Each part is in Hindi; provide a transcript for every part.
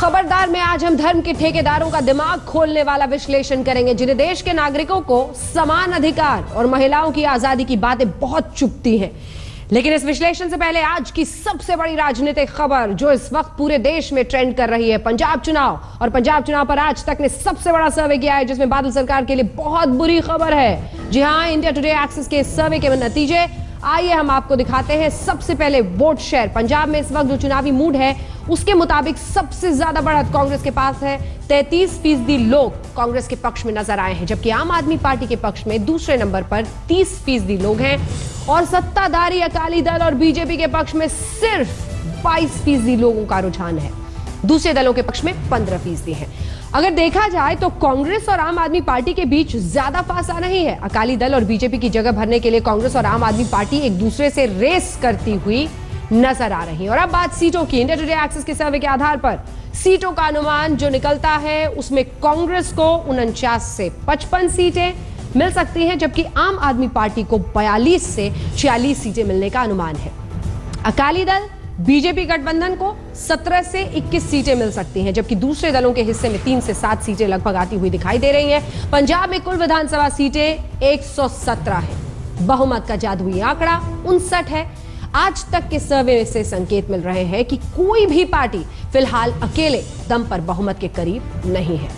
खबरदार में आज हम धर्म के ठेकेदारों का दिमाग खोलने वाला विश्लेषण करेंगे, जिन्हें देश के नागरिकों को समान अधिकार और महिलाओं की आजादी की बातें बहुत चुभती हैं। लेकिन इस विश्लेषण से पहले आज की सबसे बड़ी राजनीतिक खबर जो इस वक्त पूरे देश में ट्रेंड कर रही है, पंजाब चुनाव। और पंजाब चुनाव पर आज तक ने सबसे बड़ा सर्वे किया है, जिसमें बादल सरकार के लिए बहुत बुरी खबर है। जी हां, इंडिया टुडे एक्सेस के सर्वे के नतीजे आइए हम आपको दिखाते हैं। सबसे पहले वोट शेयर, पंजाब में इस वक्त जो चुनावी मूड है उसके मुताबिक सबसे ज्यादा बढ़त कांग्रेस के पास है। 33% लोग कांग्रेस के पक्ष में नजर आए हैं, जबकि आम आदमी पार्टी के पक्ष में दूसरे नंबर पर 30% लोग हैं। और सत्ताधारी अकाली दल और बीजेपी के पक्ष में सिर्फ 22% लोगों का रुझान है। दूसरे दलों के पक्ष में 15% है। अगर देखा जाए तो कांग्रेस और आम आदमी पार्टी के बीच ज्यादा फासला नहीं है। अकाली दल और बीजेपी की जगह भरने के लिए कांग्रेस और आम आदमी पार्टी एक दूसरे से रेस करती हुई नजर आ रही है। और अब बात सीटों की। इंडिया टुडे एक्सेस के सर्वे के आधार पर सीटों का अनुमान जो निकलता है उसमें कांग्रेस को 49 से 55 सीटें मिल सकती हैं, जबकि आम आदमी पार्टी को 42 से 46 सीटें मिलने का अनुमान है। अकाली दल बीजेपी गठबंधन को 17 से 21 सीटें मिल सकती हैं, जबकि दूसरे दलों के हिस्से में 3 से 7 सीटें लगभग आती हुई दिखाई दे रही हैं। पंजाब में कुल विधानसभा सीटें 117 है। बहुमत का जादुई आंकड़ा 59 है। आज तक के सर्वे से संकेत मिल रहे हैं कि कोई भी पार्टी फिलहाल अकेले दम पर बहुमत के करीब नहीं है।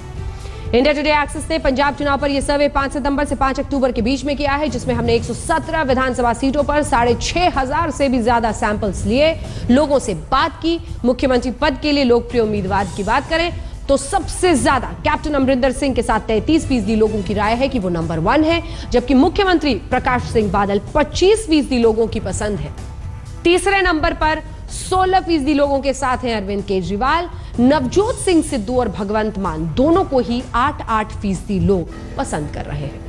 इंडिया टुडे एक्सेस ने पंजाब चुनाव पर यह सर्वे 5 सितंबर से 5 अक्टूबर के बीच में किया है, जिसमें हमने 117 विधानसभा सीटों पर 6,500 से भी ज्यादा सैंपल्स लिए, लोगों से बात की। मुख्यमंत्री पद के लिए लोकप्रिय उम्मीदवार की बात करें तो सबसे ज्यादा कैप्टन अमरिंदर सिंह के साथ 33% लोगों की राय है कि वो नंबर 1 है, जबकि मुख्यमंत्री प्रकाश सिंह बादल 25% लोगों की पसंद है। तीसरे नंबर पर 16% लोगों के साथ हैं अरविंद केजरीवाल। नवजोत सिंह सिद्धू और भगवंत मान दोनों को ही 8% लोग पसंद कर रहे हैं।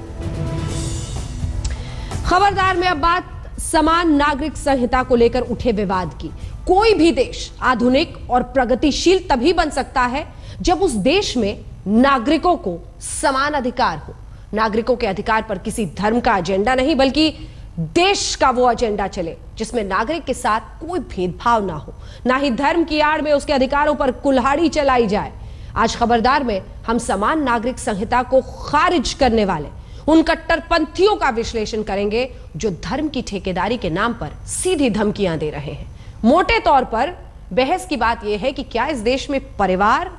खबरदार में अब बात समान नागरिक संहिता को लेकर उठे विवाद की। कोई भी देश आधुनिक और प्रगतिशील तभी बन सकता है जब उस देश में नागरिकों को समान अधिकार हो। नागरिकों के अधिकार पर किसी धर्म का एजेंडा नहीं, बल्कि देश का वो एजेंडा चले जिसमें नागरिक के साथ कोई भेदभाव ना हो, ना ही धर्म की आड़ में उसके अधिकारों पर कुल्हाड़ी चलाई जाए। आज खबरदार में हम समान नागरिक संहिता को खारिज करने वाले उन कट्टरपंथियों का विश्लेषण करेंगे जो धर्म की ठेकेदारी के नाम पर सीधी धमकियां दे रहे हैं। मोटे तौर पर बहस की बात यह है कि क्या इस देश में परिवार,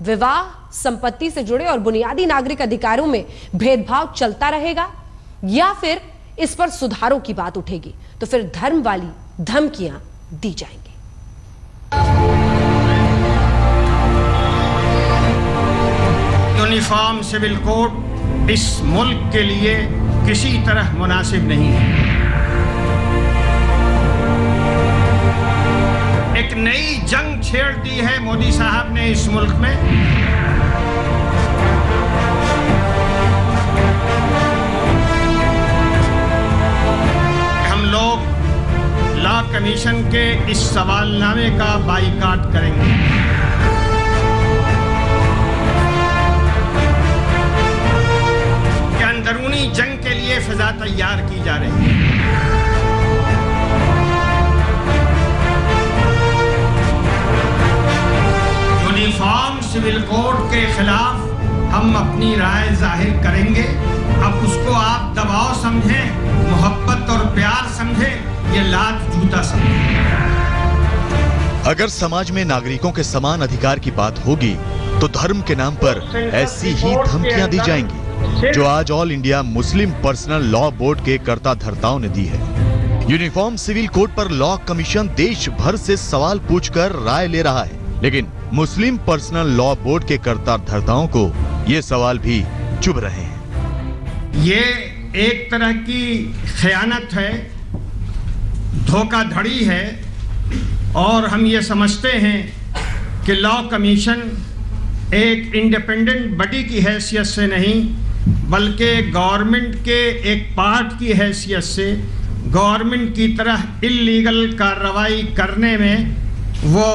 विवाह, संपत्ति से जुड़े और बुनियादी नागरिक अधिकारों में भेदभाव चलता रहेगा, या फिर इस पर सुधारों की बात उठेगी तो फिर धर्म वाली धमकियां दी जाएंगी। यूनिफॉर्म सिविल कोड इस मुल्क के लिए किसी तरह मुनासिब नहीं है। एक नई जंग छेड़ दी है मोदी साहब ने इस मुल्क में। लॉ कमीशन के इस सवालनामे का बाइकाट करेंगे। कि अंदरूनी जंग के लिए फिजा तैयार की जा रही है। यूनिफॉर्म सिविल कोड के खिलाफ हम अपनी राय जाहिर करेंगे। अब उसको आप दबाव समझें, मोहब्बत और प्यार समझें, ये लात जूता समझें। अगर समाज में नागरिकों के समान अधिकार की बात होगी तो धर्म के नाम पर ऐसी ही धमकियां दी जाएंगी जो आज all India Muslim personal law board के कर्ता धर्ताओं ने दी है। यूनिफॉर्म सिविल कोड पर लॉ कमीशन देश भर से सवाल पूछकर राय ले रहा है, लेकिन मुस्लिम पर्सनल लॉ बोर्ड के कर्ता धर्ताओं को ये सवाल भी चुभ रहे हैं। ये एक तरह की खयानत है, धोखाधड़ी है, और हम ये समझते हैं कि लॉ कमीशन एक इंडिपेंडेंट बॉडी की हैसियत से नहीं, बल्कि गवर्नमेंट के एक पार्ट की हैसियत से गवर्नमेंट की तरह इल्लीगल कार्रवाई करने में वो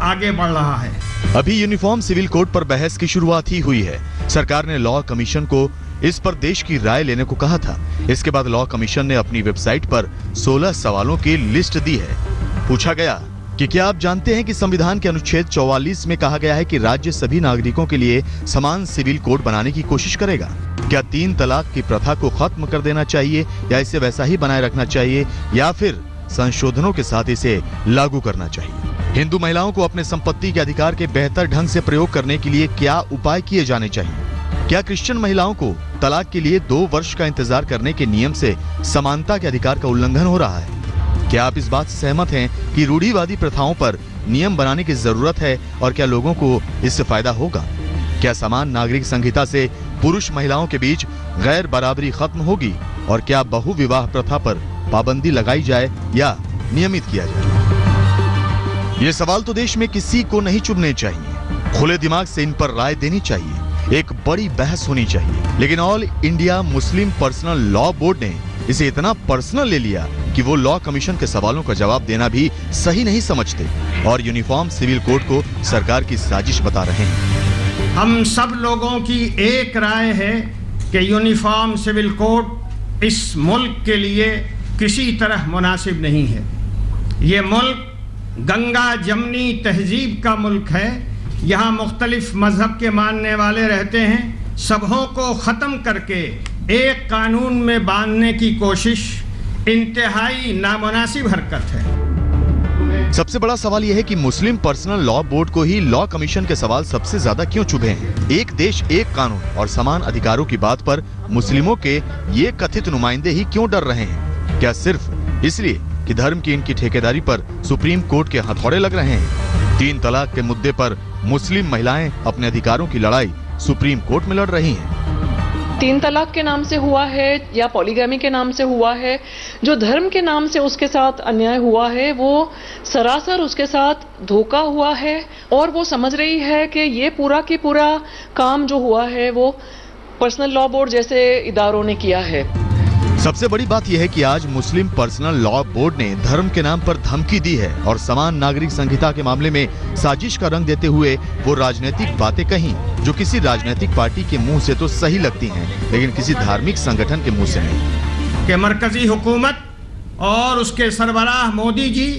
आगे बढ़ रहा है। अभी यूनिफॉर्म सिविल कोड पर बहस की शुरुआत ही हुई है। सरकार ने लॉ कमीशन को इस पर देश की राय लेने को कहा था। इसके बाद लॉ कमीशन ने अपनी वेबसाइट पर 16 सवालों की लिस्ट दी है। पूछा गया कि क्या आप जानते हैं कि संविधान के अनुच्छेद 44 में कहा गया है कि राज्य सभी नागरिकों के लिए समान सिविल कोड बनाने की कोशिश करेगा। क्या 3 तलाक की प्रथा को खत्म कर देना चाहिए या इसे वैसा ही बनाए रखना चाहिए या फिर संशोधनों के साथ इसे लागू करना चाहिए? हिंदू महिलाओं को अपने संपत्ति के अधिकार के बेहतर ढंग से प्रयोग करने के लिए क्या उपाय किए जाने चाहिए? क्या क्रिश्चियन महिलाओं को तलाक के लिए 2 वर्ष का इंतजार करने के नियम से समानता के अधिकार का उल्लंघन हो रहा है? क्या आप इस बात से सहमत हैं कि रूढ़िवादी प्रथाओं पर नियम बनाने की जरूरत है और क्या लोगों को इससे फायदा होगा? क्या समान नागरिक संहिता से पुरुष महिलाओं के बीच गैर बराबरी खत्म होगी और क्या बहुविवाह प्रथा पर पाबंदी लगाई जाए या नियमित किया जाए? ये सवाल तो देश में किसी को नहीं चुनने चाहिए। खुले दिमाग से इन पर राय देनी चाहिए। एक बड़ी बहस होनी चाहिए। लेकिन all India Muslim personal law board ने इसे इतना पर्सनल ले लिया कि वो लॉ कमीशन के सवालों का जवाब देना भी सही नहीं समझते और यूनिफॉर्म सिविल कोड को सरकार की साजिश बता रहे हैं। हम सब लोगों की एक राय है कि यूनिफॉर्म सिविल कोड इस मुल्क के लिए किसी तरह मुनासिब नहीं है। ये मुल्क गंगा जमनी तहजीब का मुल्क है। यहाँ मुख्तलिफ मजहब के मानने वाले रहते हैं। सबों को ख़त्म करके एक कानून में बांधने की कोशिश इंतहाई नामुनासिब हरकत है। सबसे बड़ा सवाल यह है कि मुस्लिम पर्सनल लॉ बोर्ड को ही लॉ कमीशन के सवाल सबसे ज्यादा क्यों चुभे हैं? एक देश एक कानून और समान अधिकारों की बात पर मुस्लिमों के ये कथित नुमाइंदे ही क्यों डर रहे हैं? क्या सिर्फ इसलिए कि धर्म की इनकी ठेकेदारी पर सुप्रीम कोर्ट के हथौड़े लग रहे हैं? 3 तलाक के मुद्दे पर मुस्लिम महिलाएं अपने अधिकारों की लड़ाई सुप्रीम कोर्ट में लड़ रही हैं। 3 तलाक के नाम से हुआ है या पॉलीगैमी के नाम से हुआ है, जो धर्म के नाम से उसके साथ अन्याय हुआ है वो सरासर उसके साथ धोखा हुआ है और वो समझ रही है कि ये पूरा की पूरा काम जो हुआ है वो पर्सनल लॉ बोर्ड जैसे इदारों ने किया है। सबसे बड़ी बात यह है कि आज मुस्लिम पर्सनल लॉ बोर्ड ने धर्म के नाम पर धमकी दी है और समान नागरिक संहिता के मामले में साजिश का रंग देते हुए वो राजनीतिक बातें कही जो किसी राजनीतिक पार्टी के मुंह से तो सही लगती हैं, लेकिन किसी धार्मिक संगठन के मुंह से नहीं। कि मरकजी हुकूमत और उसके सरबराह मोदी जी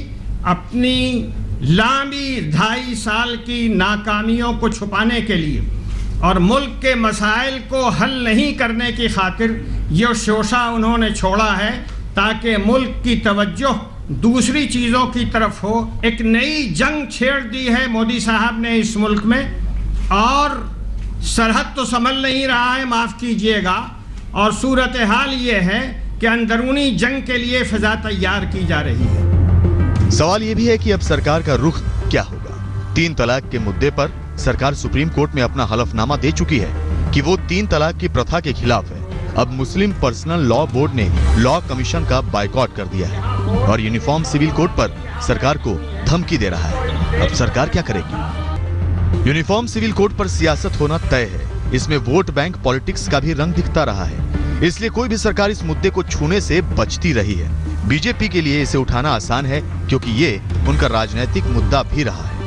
अपनी लंबी 2.5 साल की नाकामियों को छुपाने के लिए और मुल्क के मसाइल को हल नहीं करने की खातिर ये शोशा उन्होंने छोड़ा है ताकि मुल्क की तवज्जो दूसरी चीज़ों की तरफ हो। एक नई जंग छेड़ दी है मोदी साहब ने इस मुल्क में और सरहद तो संभल नहीं रहा है, माफ़ कीजिएगा, और सूरत हाल ये है कि अंदरूनी जंग के लिए फिजा तैयार की जा रही है। सवाल ये भी है कि अब सरकार का रुख क्या होगा? 3 तलाक के मुद्दे पर सरकार सुप्रीम कोर्ट में अपना हलफनामा दे चुकी है कि वो 3 तलाक की प्रथा के खिलाफ है। अब मुस्लिम पर्सनल लॉ बोर्ड ने लॉ कमीशन का बायकॉट कर दिया है और यूनिफॉर्म सिविल कोड पर सरकार को धमकी दे रहा है। अब सरकार क्या करेगी? यूनिफॉर्म सिविल कोड पर सियासत होना तय है। इसमें वोट बैंक पॉलिटिक्स का भी रंग दिखता रहा है, इसलिए कोई भी सरकार इस मुद्दे को छूने से बचती रही है। बीजेपी के लिए इसे उठाना आसान है क्योंकि ये उनका राजनीतिक मुद्दा भी रहा है।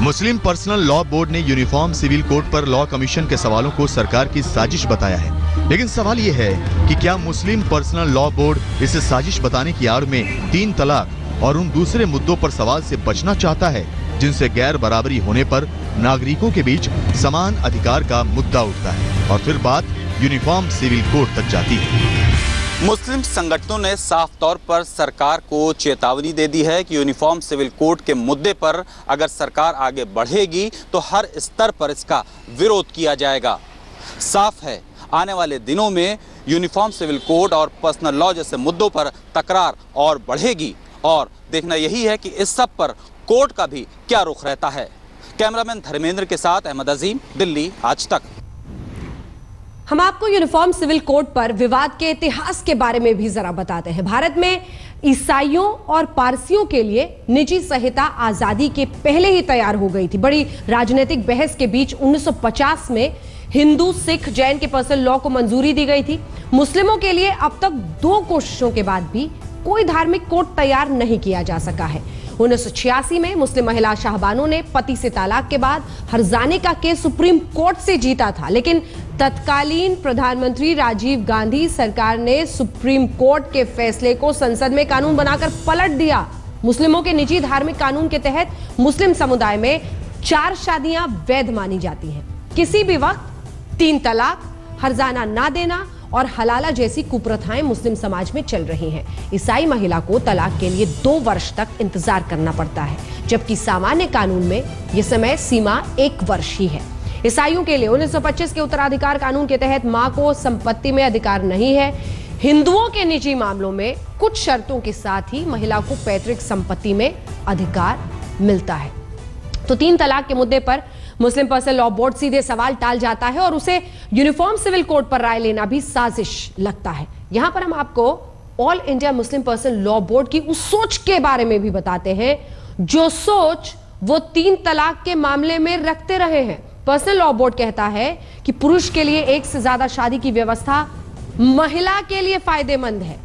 मुस्लिम पर्सनल लॉ बोर्ड ने यूनिफॉर्म सिविल कोड पर लॉ कमीशन के सवालों को सरकार की साजिश बताया है, लेकिन सवाल यह है कि क्या मुस्लिम पर्सनल लॉ बोर्ड इसे साजिश बताने की आड़ में 3 तलाक और उन दूसरे मुद्दों पर सवाल से बचना चाहता है जिनसे गैर बराबरी होने पर नागरिकों के बीच समान अधिकार का मुद्दा उठता है और फिर बात यूनिफॉर्म सिविल कोड तक जाती है। मुस्लिम संगठनों ने साफ तौर पर सरकार को चेतावनी दे दी है कि यूनिफॉर्म सिविल कोड के मुद्दे पर अगर सरकार आगे बढ़ेगी तो हर स्तर पर इसका विरोध किया जाएगा। साफ है, आने वाले दिनों में यूनिफॉर्म सिविल कोड और पर्सनल लॉ जैसे मुद्दों पर तकरार और बढ़ेगी और देखना यही है कि इस सब पर कोर्ट का भी क्या रुख रहता है। कैमरामैन धर्मेंद्र के साथ अहमद अजीम, दिल्ली आज तक। हम आपको यूनिफॉर्म सिविल कोड पर विवाद के इतिहास के बारे में भी जरा बताते हैं। भारत में ईसाइयों और पारसियों के लिए निजी संहिता आजादी के पहले ही तैयार हो गई थी। बड़ी राजनीतिक बहस के बीच 1950 में हिंदू, सिख, जैन के पर्सनल लॉ को मंजूरी दी गई थी। मुस्लिमों के लिए अब तक 2 कोशिशों के बाद भी कोई धार्मिक कोड तैयार नहीं किया जा सका है। 1986 में मुस्लिम महिला शाहबानों ने पति से तालाक के बाद हर्जाने का केस सुप्रीम कोर्ट से जीता था, लेकिन तत्कालीन प्रधानमंत्री राजीव गांधी सरकार ने सुप्रीम कोर्ट के फैसले को संसद में कानून बनाकर पलट दिया। मुस्लिमों के निजी धार्मिक कानून के तहत मुस्लिम समुदाय में 4 शादियां वैध मानी जाती हैं। किसी भी वक्त 3 तलाक, हर्जाना ना देना और हलाला जैसी कुप्रथाएं मुस्लिम समाज में चल रही हैं। ईसाई महिला को तलाक के लिए 2 वर्ष तक इंतजार करना पड़ता है, जबकि सामान्य कानून में यह समय सीमा 1 वर्ष ही है। ईसाइयों के लिए 1925 के उत्तराधिकार कानून के तहत मां को संपत्ति में अधिकार नहीं है। हिंदुओं के निजी मामलों में कुछ शर्तों के साथ ही महिला को पैतृक संपत्ति में अधिकार मिलता है। तो 3 तलाक के मुद्दे पर मुस्लिम पर्सनल लॉ बोर्ड सीधे सवाल टाल जाता है और उसे यूनिफॉर्म सिविल कोड पर राय लेना भी साजिश लगता है। यहां पर हम आपको all India Muslim personal law board की उस सोच के बारे में भी बताते हैं जो सोच वो 3 तलाक के मामले में रखते रहे हैं। पर्सनल लॉ बोर्ड कहता है कि पुरुष के लिए 1 से ज्यादा शादी की व्यवस्था महिला के लिए फायदेमंद है।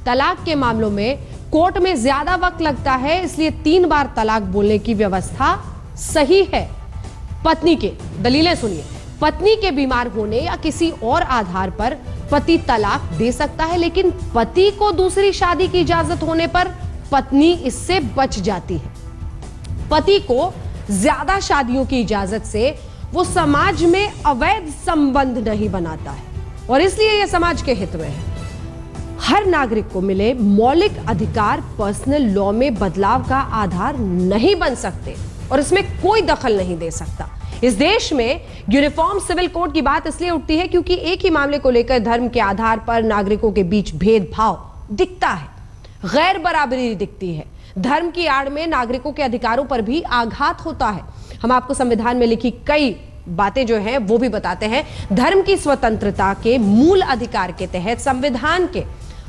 तलाक के मामलों में कोर्ट में ज्यादा वक्त लगता है, इसलिए 3 बार तलाक बोलने की व्यवस्था सही है। पत्नी के दलीलें सुनिए। पत्नी के बीमार होने या किसी और आधार पर पति तलाक दे सकता है, लेकिन पति को दूसरी शादी की इजाजत होने पर पत्नी इससे बच जाती है। पति को ज्यादा शादियों की इजाजत से वो समाज में अवैध संबंध नहीं बनाता है और इसलिए यह समाज के हित में है। हर नागरिक को मिले मौलिक अधिकार पर्सनल लॉ में बदलाव का आधार नहीं बन सकते और इसमें कोई दखल नहीं दे सकता। इस देश में यूनिफॉर्म सिविल कोड की बात इसलिए उठती है क्योंकि एक ही मामले को लेकर धर्म के आधार पर नागरिकों के बीच भेदभाव दिखता है, गैर बराबरी दिखती है। धर्म की आड़ में नागरिकों के अधिकारों पर भी आघात होता है। हम आपको संविधान में लिखी कई बातें जो हैं वो भी बताते हैं। धर्म की स्वतंत्रता के मूल अधिकार के तहत संविधान के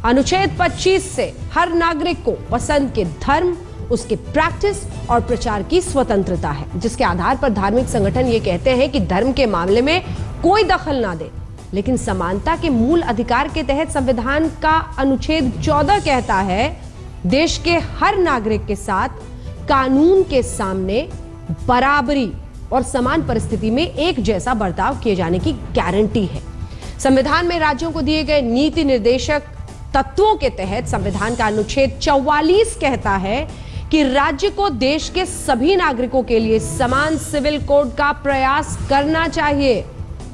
अनुच्छेद 25 से हर नागरिक को पसंद के धर्म, उसके प्रैक्टिस और प्रचार की स्वतंत्रता है, जिसके आधार पर धार्मिक संगठन ये कहते हैं कि धर्म के मामले में कोई दखल ना दे। लेकिन समानता के मूल अधिकार के तहत संविधान का अनुच्छेद 14 कहता है देश के हर नागरिक के साथ कानून के सामने बराबरी और समान परिस्थिति में एक जैसा बर्ताव किए जाने की गारंटी है। संविधान में राज्यों को दिए गए नीति निर्देशक तत्वों के तहत संविधान का अनुच्छेद 44 कहता है कि राज्य को देश के सभी नागरिकों के लिए समान सिविल कोड का प्रयास करना चाहिए।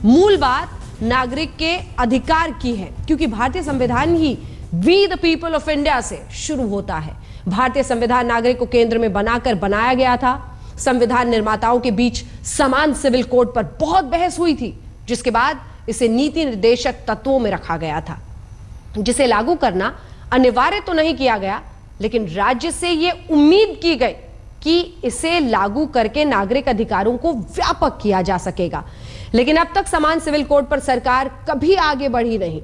मूल बात नागरिक के अधिकार की है, क्योंकि भारतीय संविधान ही we the people of India से शुरू होता है। भारतीय संविधान नागरिक को केंद्र में बनाकर बनाया गया था। संविधान निर्माताओं के बीच समान सिविल कोड पर बहुत बहस हुई थी, जिसके बाद इसे नीति निर्देशक तत्वों में रखा गया था, जिसे लागू करना अनिवार्य तो नहीं किया गया, लेकिन राज्य से यह उम्मीद की गई कि इसे लागू करके नागरिक अधिकारों को व्यापक किया जा सकेगा। लेकिन अब तक समान सिविल कोड पर सरकार कभी आगे बढ़ी नहीं,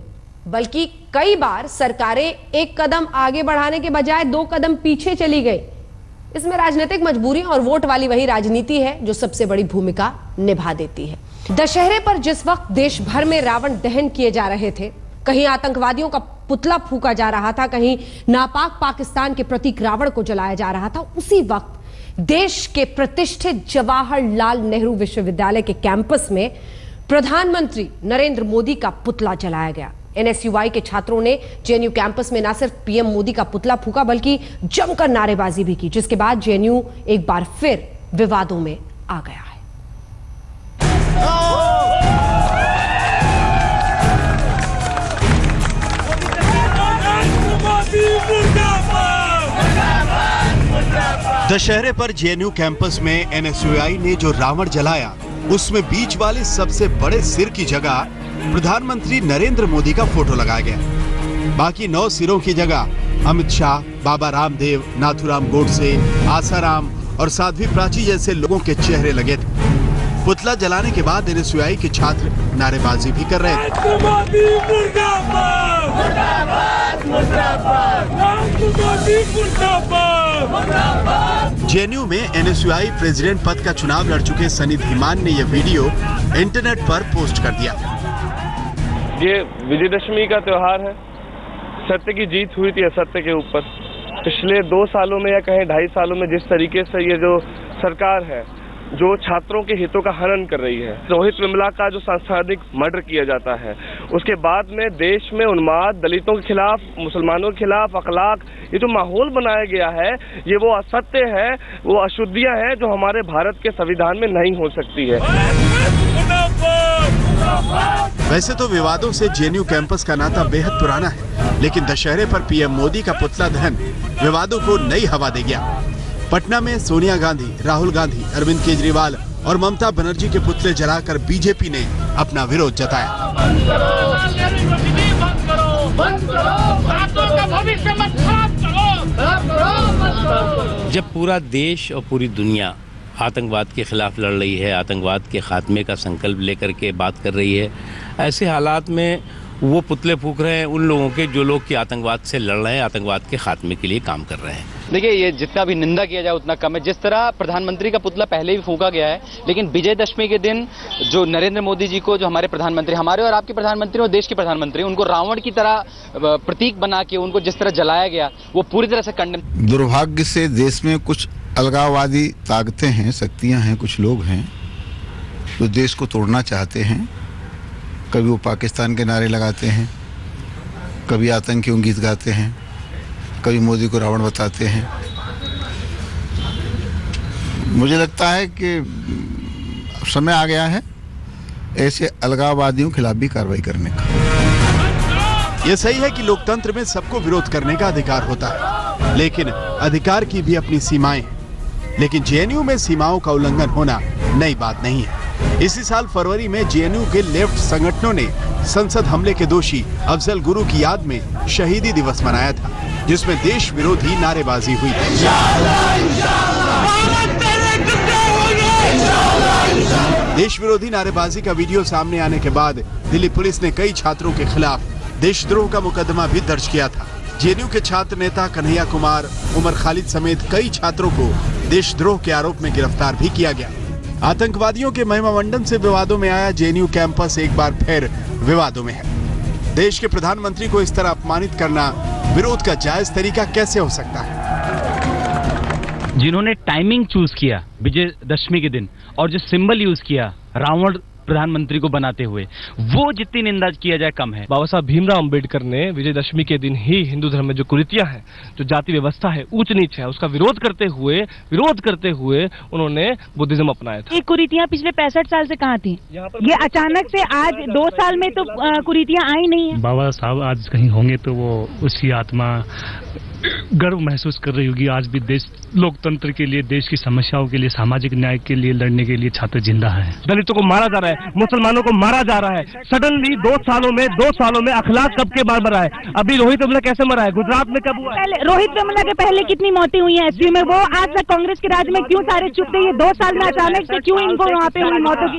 बल्कि कई बार सरकारें एक कदम आगे बढ़ाने के बजाय 2 कदम पीछे चली गई। इसमें राजनीतिक मजबूरी और वोट वाली वही राजनीति है जो सबसे बड़ी भूमिका निभा देती है। दशहरे पर जिस वक्त देश भर में रावण दहन किए जा रहे थे, कहीं आतंकवादियों का पुतला फूका जा रहा था, कहीं नापाक पाकिस्तान के प्रतीक रावण को जलाया जा रहा था, उसी वक्त देश के प्रतिष्ठित जवाहरलाल नेहरू विश्वविद्यालय के कैंपस में प्रधानमंत्री नरेंद्र मोदी का पुतला जलाया गया। एनएसयूआई के छात्रों ने जेएनयू कैंपस में न सिर्फ पीएम मोदी का पुतला फूका बल्कि जमकर नारेबाजी भी की, जिसके बाद जेएनयू एक बार फिर विवादों में आ गया है। दशहरे पर जेएनयू कैंपस में एनएसयूआई ने जो रावण जलाया, उसमें बीच वाले सबसे बड़े सिर की जगह प्रधानमंत्री नरेंद्र मोदी का फोटो लगाया गया। बाकी 9 सिरों की जगह अमित शाह, बाबा रामदेव, नाथूराम गोडसे, आसाराम और साध्वी प्राची जैसे लोगों के चेहरे लगे थे। पुतला जलाने के बाद एनएसयूआई के छात्र नारेबाजी भी कर रहे थे। जेएनयू में एनएसयूआई प्रेसिडेंट पद का चुनाव लड़ चुके सनी धीमान ने यह वीडियो इंटरनेट पर पोस्ट कर दिया। ये विजयदशमी का त्योहार है। सत्य की जीत हुई थी असत्य के ऊपर। पिछले 2 सालों में या कहें 2.5 सालों में जिस तरीके से ये जो सरकार है जो छात्रों के हितों का हनन कर रही है। रोहित वेमुला का जो सांसारिक मर्डर किया जाता है, उसके बाद में देश में उन्माद, दलितों के खिलाफ, मुसलमानों के खिलाफ अखलाक, ये जो माहौल बनाया गया है, ये वो असत्य है, वो अशुद्धियां हैं जो हमारे भारत के संविधान में नहीं हो सकती है। वैसे तो विवादों से जेएनयू कैंपस का नाता बेहद पुराना है, लेकिन दशहरे पर पीएम मोदी का पुतला दहन विवादों को नई हवा दे गया। पटना में सोनिया गांधी, राहुल गांधी, अरविंद केजरीवाल और ममता बनर्जी के पुतले जलाकर बीजेपी ने अपना विरोध जताया। जब पूरा देश और पूरी दुनिया आतंकवाद के खिलाफ लड़ रही है, आतंकवाद के खात्मे का संकल्प लेकर के बात कर रही है, ऐसे हालात में वो पुतले फूंक रहे हैं उन लोगों के जो लोग कि आतंकवाद से लड़ रहे हैं, आतंकवाद के खात्मे के लिए काम कर रहे हैं। देखिए, ये जितना भी निंदा किया जाए उतना कम है। जिस तरह प्रधानमंत्री का पुतला पहले भी फूंका गया है, लेकिन विजयदशमी के दिन जो नरेंद्र मोदी जी को, जो हमारे प्रधानमंत्री, हमारे और आपके प्रधानमंत्री और देश के प्रधानमंत्री, उनको रावण की तरह प्रतीक बना के उनको जिस तरह जलाया गया, वो पूरी तरह से कंडेम। दुर्भाग्य से देश में कुछ अलगाववादी ताकतें हैं, शक्तियां हैं, कुछ लोग हैं जो देश को तोड़ना चाहते हैं। कभी वो पाकिस्तान के नारे लगाते हैं, कभी आतंकियों गीत गाते हैं, कभी मोदी को रावण बताते हैं। मुझे लगता है कि समय आ गया है ऐसे अलगाववादियों के खिलाफ भी कार्रवाई करने का। ये सही है कि लोकतंत्र में सबको विरोध करने का अधिकार होता है, लेकिन अधिकार की भी अपनी सीमाएं हैं। लेकिन जेएनयू में सीमाओं का उल्लंघन होना नई बात नहीं है। इसी साल फरवरी में जेएनयू के लेफ्ट संगठनों ने संसद हमले के दोषी अफजल गुरु की याद में शहीदी दिवस मनाया था, जिसमें देश विरोधी नारेबाजी हुई। देश विरोधी नारेबाजी का वीडियो सामने आने के बाद दिल्ली पुलिस ने कई छात्रों के खिलाफ देशद्रोह का मुकदमा भी दर्ज किया था। जेएनयू के छात्र नेता कन्हैया कुमार, उमर खालिद समेत कई छात्रों को देशद्रोह के आरोप में गिरफ्तार भी किया गया। आतंकवादियों के महिमामंडन से विवादों में आया जेएनयू कैंपस एक बार फिर विवादों में है। देश के प्रधानमंत्री को इस तरह अपमानित करना विरोध का जायज तरीका कैसे हो सकता है? जिन्होंने टाइमिंग चूज किया विजयदशमी के दिन और जो सिंबल यूज किया रावण प्रधानमंत्री को बनाते हुए, वो जितनी निंदा किया जाए कम है। बाबा साहब भीमराव अंबेडकर ने विजयदशमी के दिन ही हिंदू धर्म में जो कुरीतियां हैं, जो जाति व्यवस्था है, ऊंच नीच है, उसका विरोध करते हुए उन्होंने बुद्धिज्म अपनाया था। ये कुरीतियां पिछले 65 साल से कहाँ थी? ये अचानक से आज 2 साल में तो कुरीतियां आई नहीं है। बाबा साहब आज कहीं होंगे तो वो उसकी आत्मा गर्व महसूस कर रही होगी। आज भी देश लोकतंत्र के लिए, देश की समस्याओं के लिए, सामाजिक न्याय के लिए लड़ने के लिए छात्र जिंदा है। दलितों को मारा जा रहा है, मुसलमानों को मारा जा रहा है। सडनली 2 सालों में अखलाक कब के बाद मरा है? अभी रोहित वेमुला कैसे मरा है? गुजरात में कब हुआ है? रोहित वेमुला के पहले कितनी मौतें हुई हैं एसयू में? वो आज तक कांग्रेस के राज में क्यों सारे चुप थे? ये 2 साल में अचानक से क्यों इनको वहाँ पे हुई मौतों की?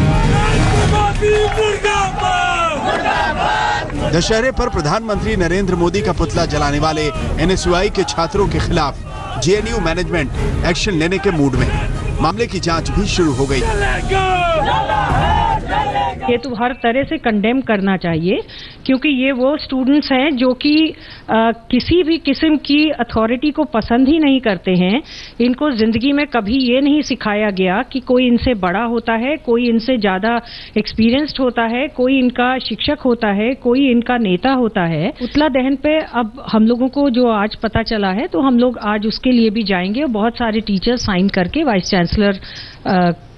दशहरे पर प्रधानमंत्री नरेंद्र मोदी का पुतला जलाने वाले एनएसयूआई के छात्रों के खिलाफ जेएनयू मैनेजमेंट एक्शन लेने के मूड में है। मामले की जांच भी शुरू हो गई। ये तो हर तरह से कंडेम करना चाहिए, क्योंकि ये वो स्टूडेंट्स हैं जो कि किसी भी किस्म की अथॉरिटी को पसंद ही नहीं करते हैं। इनको जिंदगी में कभी ये नहीं सिखाया गया कि कोई इनसे बड़ा होता है, कोई इनसे ज़्यादा एक्सपीरियंस्ड होता है, कोई इनका शिक्षक होता है, कोई इनका नेता होता है। पुतला दहन पे अब हम लोगों को जो आज पता चला है, तो हम लोग आज उसके लिए भी जाएंगे और बहुत सारे टीचर साइन करके वाइस चांसलर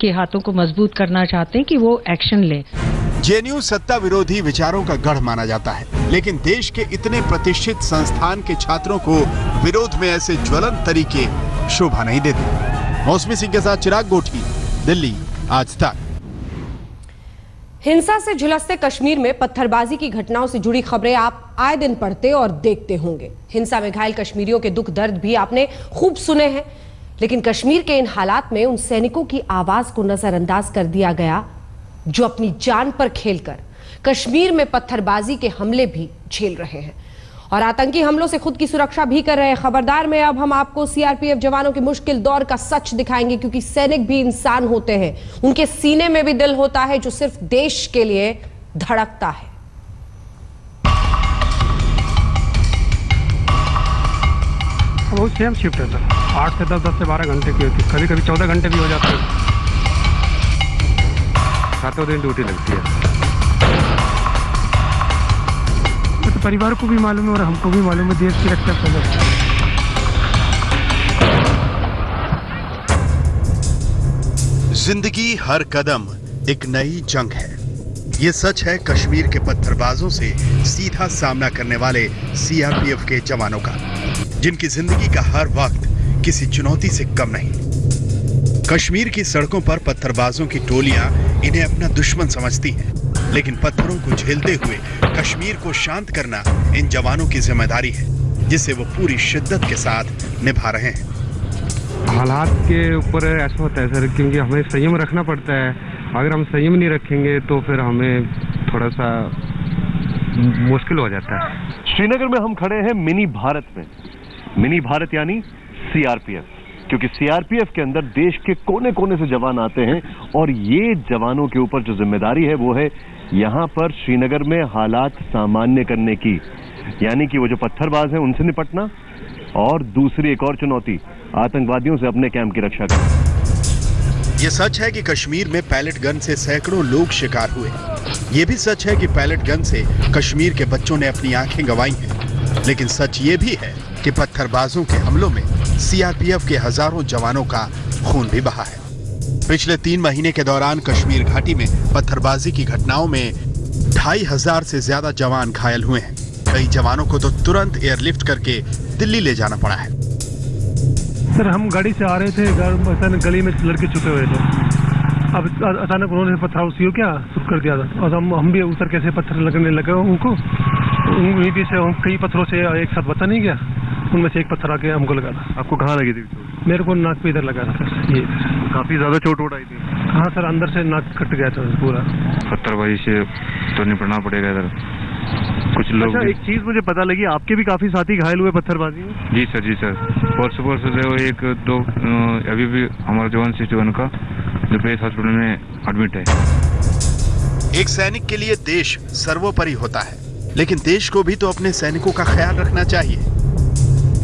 के हाथों को मजबूत करना चाहते हैं कि वो एक्शन ले। जेएनयू सत्ता विरोधी विचारों का गढ़ माना जाता है, लेकिन देश के इतने प्रतिष्ठित संस्थान के छात्रों को विरोध में ऐसे ज्वलंत तरीके शोभा नहीं देते। मौसमी सिंह के साथ चिराग गोठी, दिल्ली आज तक। हिंसा से झुलसते कश्मीर में पत्थरबाजी की घटनाओं से जुड़ी खबरें आप आए दिन पढ़ते और देखते होंगे। हिंसा में घायल कश्मीरियों के दुख दर्द भी आपने खूब सुने हैं, लेकिन कश्मीर के इन हालात में उन सैनिकों की आवाज को नजरअंदाज कर दिया गया जो अपनी जान पर खेलकर कश्मीर में पत्थरबाजी के हमले भी झेल रहे हैं और आतंकी हमलों से खुद की सुरक्षा भी कर रहे हैं। खबरदार में अब हम आपको सीआरपीएफ जवानों के मुश्किल दौर का सच दिखाएंगे, क्योंकि सैनिक भी इंसान होते हैं, उनके सीने में भी दिल होता है जो सिर्फ देश के लिए धड़कता है। वो सेम शिफ्ट है सर, 8 से 10, 10 से 12 घंटे की होती है, कभी कभी 14 घंटे भी हो जाते हैं। सातों दिन ड्यूटी लगती है। तो परिवार को भी मालूम है और हमको भी मालूम है, देश की रक्षा करना। जिंदगी हर कदम एक नई जंग है। ये सच है कश्मीर के पत्थरबाजों से सीधा सामना करने वाले सीआरपीएफ के जवानों का, जिनकी जिंदगी का हर वक्त किसी चुनौती से कम नहीं। कश्मीर की सड़कों पर पत्थरबाजों की टोलियां इन्हें अपना दुश्मन समझती हैं, लेकिन पत्थरों को झेलते हुए कश्मीर को शांत करना इन जवानों की जिम्मेदारी है, जिसे वो पूरी शिद्दत के साथ निभा रहे हैं। हालात के ऊपर ऐसा होता है सर, क्योंकि हमें संयम रखना पड़ता है। अगर हम संयम नहीं रखेंगे तो फिर हमें थोड़ा सा मुश्किल हो जाता है। श्रीनगर में हम खड़े हैं मिनी भारत में। मिनी भारत यानी सीआरपीएफ, क्योंकि सीआरपीएफ के अंदर देश के कोने कोने से जवान आते हैं और ये जवानों के ऊपर जो जिम्मेदारी है वो है यहाँ पर श्रीनगर में हालात सामान्य करने की, यानी कि वो जो पत्थरबाज हैं उनसे निपटना, और दूसरी एक और चुनौती आतंकवादियों से अपने कैंप की रक्षा करना। ये सच है कि कश्मीर में पैलेट गन से सैकड़ों लोग शिकार हुए। ये भी सच है कि पैलेट गन से कश्मीर के बच्चों ने अपनी आंखें गंवाई हैं। लेकिन सच ये भी है कि पत्थरबाजों के हमलों में सीआरपीएफ के हजारों जवानों का खून भी बहा है। पिछले 3 महीने के दौरान कश्मीर घाटी में पत्थरबाजी की घटनाओं में 2500 से ज्यादा जवान घायल हुए हैं। कई जवानों को तो तुरंत एयरलिफ्ट करके दिल्ली ले जाना पड़ा है। सर हम गाड़ी से आ रहे थे, अचानक गली में लड़के छुपे हुए थे। अब अचानक उन्होंने पत्थर उसी को क्या शुरू कर दिया था, और हम भी उतर कैसे पत्थर लगने लगे उनको। वहीं भी से कई पत्थरों से एक साथ बचा नहीं गया, उनमें से एक पत्थर आके हमको लगा था। आपको कहाँ लगी थी? मेरे को नाक पे इधर लगा था सर। ये काफी ज्यादा चोट वोट आई थी? हाँ सर, अंदर से नाक कट गया था पूरा। पत्थरबाजी से तो निपटना पड़ेगा इधर कुछ लोग। अच्छा, एक चीज मुझे पता लगी, आपके भी काफी साथी घायल हुए पत्थरबाजी में? जी सर, जी सर। परसों से एक दो अभी भी हमारा जवान 61 का जो बेस हॉस्पिटल में एडमिट है। एक सैनिक के लिए देश सर्वोपरि होता है, लेकिन देश को भी तो अपने सैनिकों का ख्याल रखना चाहिए।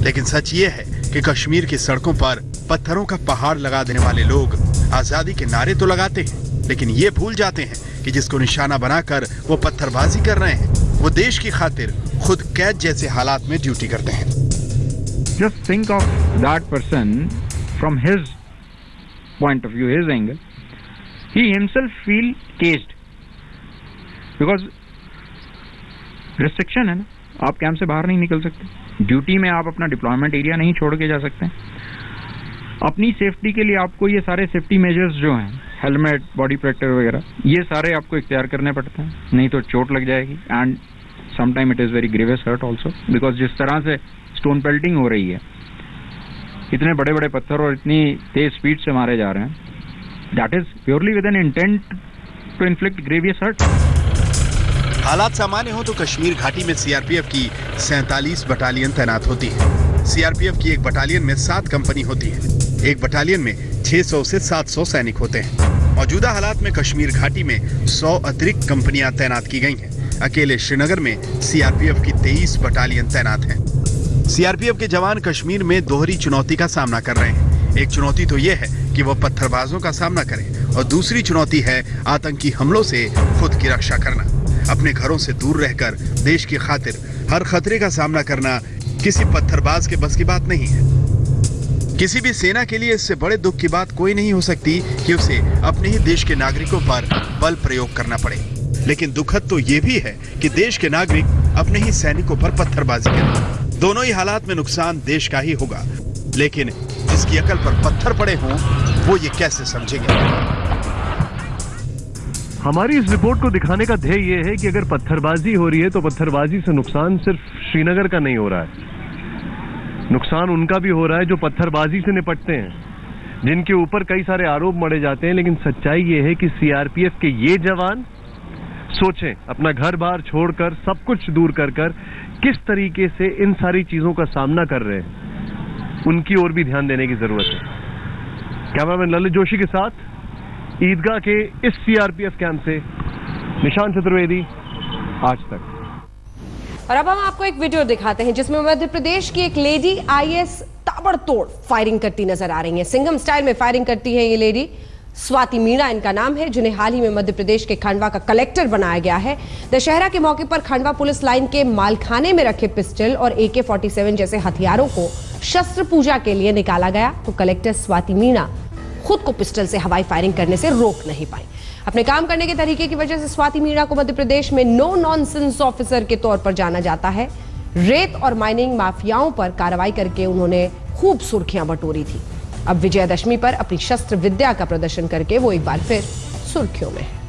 लेकिन सच ये है कि कश्मीर की सड़कों पर पत्थरों का पहाड़ लगा देने वाले लोग आजादी के नारे तो लगाते हैं, लेकिन ये भूल जाते हैं कि जिसको निशाना बनाकर वो पत्थरबाजी कर रहे हैं, वो देश की खातिर खुद कैद जैसे हालात में ड्यूटी करते हैं। Just think of that person from his point of view, his angle. He himself feel caged because restriction है ना, आप कैंप से बाहर नहीं निकल सकते, ड्यूटी में आप अपना डिप्लॉयमेंट एरिया नहीं छोड़ के जा सकते। अपनी सेफ्टी के लिए आपको ये सारे सेफ्टी मेजर्स जो हैं, हेलमेट, बॉडी प्रोटेक्टर वगैरह, ये सारे आपको इख्तियार करने पड़ते हैं, नहीं तो चोट लग जाएगी। And sometime it is very grievous hurt also, because जिस तरह से स्टोन पेल्टिंग हो रही है, इतने बड़े बड़े पत्थर और इतनी तेज स्पीड से मारे जा रहे हैं, that is purely with an intent to inflict grievous hurt. हालात सामान्य हो तो कश्मीर घाटी में सीआरपीएफ की 47 बटालियन तैनात होती है। सीआरपीएफ की एक बटालियन में 7 कंपनी होती है। एक बटालियन में 600 से 700 सैनिक होते हैं। मौजूदा हालात में कश्मीर घाटी में 100 अतिरिक्त कंपनियां तैनात की गई हैं। अकेले श्रीनगर में सीआरपीएफ की 23 बटालियन तैनात हैं। सीआरपीएफ के जवान कश्मीर में दोहरी चुनौती का सामना कर रहे हैं। एक चुनौती तो ये है कि वो पत्थरबाजों का सामना करें, और दूसरी चुनौती है आतंकी हमलों से खुद की रक्षा करना। अपने घरों से दूर रहकर देश की खातिर हर खतरे का सामना करना किसी पत्थरबाज के बस की बात नहीं है। किसी भी सेना के लिए इससे बड़े दुख की बात कोई नहीं हो सकती कि उसे अपने ही देश के नागरिकों पर बल प्रयोग करना पड़े। लेकिन दुखद तो ये भी है कि देश के नागरिक अपने ही सैनिकों पर पत्थरबाजी करें। दोनों ही हालात में नुकसान देश का ही होगा, लेकिन जिसकी अकल पर पत्थर पड़े हों वो ये कैसे समझेंगे। हमारी इस रिपोर्ट को दिखाने का ध्येय ये है कि अगर पत्थरबाजी हो रही है तो पत्थरबाजी से नुकसान सिर्फ श्रीनगर का नहीं हो रहा है, नुकसान उनका भी हो रहा है जो पत्थरबाजी से निपटते हैं, जिनके ऊपर कई सारे आरोप मढ़े जाते हैं। लेकिन सच्चाई ये है कि सीआरपीएफ के ये जवान सोचें, अपना घर बार छोड़कर सब कुछ दूर कर किस तरीके से इन सारी चीजों का सामना कर रहे हैं, उनकी ओर भी ध्यान देने की जरूरत है। कैमरामैन ललित जोशी के साथ ईदगाह के इस सीआरपीएफ कैंप से निशान चतुर्वेदी, आज तक। और अब हम आपको एक वीडियो दिखाते हैं जिसमें मध्य प्रदेश की एक लेडी आईएएस ताबड़तोड़ फायरिंग करती नजर आ रही है। सिंघम स्टाइल में फायरिंग करती है ये लेडी। स्वाति मीणा इनका नाम है, जिन्हें हाल ही में मध्य प्रदेश के खंडवा का कलेक्टर बनाया गया है। दशहरा के मौके पर खंडवा पुलिस लाइन के मालखाने में रखे पिस्टल और AK-47 जैसे हथियारों को शस्त्र पूजा के लिए निकाला गया तो कलेक्टर स्वाति मीणा खुद को पिस्टल से हवाई फायरिंग करने से रोक नहीं पाई। अपने काम करने के तरीके की वजह से स्वाति मीणा को मध्य प्रदेश में नो नॉनसेंस ऑफिसर के तौर पर जाना जाता है। रेत और माइनिंग माफियाओं पर कार्रवाई करके उन्होंने खूब सुर्खियां बटोरी थी। अब विजयादशमी पर अपनी शस्त्र विद्या का प्रदर्शन करके वो एक बार फिर सुर्खियों में है।